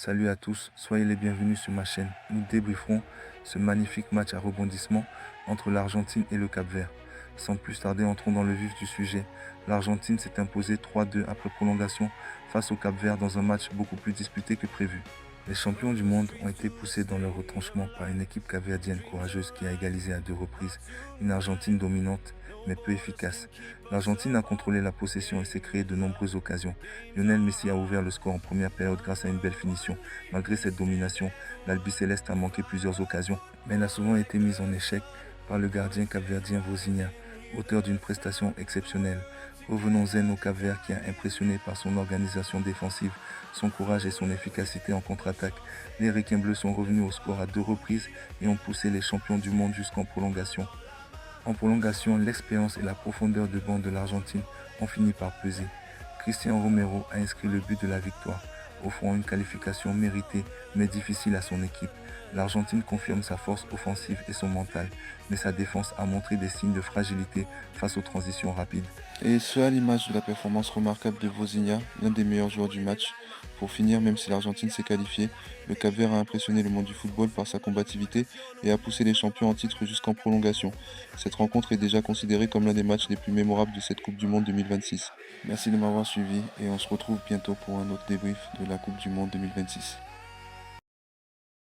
Salut à tous, soyez les bienvenus sur ma chaîne. Nous débrieferons ce magnifique match à rebondissement entre l'Argentine et le Cap-Vert. Sans plus tarder, entrons dans le vif du sujet. L'Argentine s'est imposée 3-2 après prolongation face au Cap-Vert dans un match beaucoup plus disputé que prévu. Les champions du monde ont été poussés dans leur retranchement par une équipe capverdienne courageuse qui a égalisé à 2 reprises, une Argentine dominante mais peu efficace. L'Argentine a contrôlé la possession et s'est créé de nombreuses occasions. Lionel Messi a ouvert le score en première période grâce à une belle finition. Malgré cette domination, l'Albiceleste a manqué plusieurs occasions, mais elle a souvent été mise en échec par le gardien capverdien Vozinha, auteur d'une prestation exceptionnelle. Revenons-en au Cap-Vert qui a impressionné par son organisation défensive, son courage et son efficacité en contre-attaque. Les Requins bleus sont revenus au score à 2 reprises et ont poussé les champions du monde jusqu'en prolongation. En prolongation, l'expérience et la profondeur de banc de l'Argentine ont fini par peser. Cristian Romero a inscrit le but de la victoire, offrant une qualification méritée mais difficile à son équipe. L'Argentine confirme sa force offensive et son mental, mais sa défense a montré des signes de fragilité face aux transitions rapides. Et ce à l'image de la performance remarquable de Vozinha, l'un des meilleurs joueurs du match. Pour finir, même si l'Argentine s'est qualifiée, le Cap-Vert a impressionné le monde du football par sa combativité et a poussé les champions en titre jusqu'en prolongation. Cette rencontre est déjà considérée comme l'un des matchs les plus mémorables de cette Coupe du Monde 2026. Merci de m'avoir suivi et on se retrouve bientôt pour un autre débrief de la Coupe du Monde 2026.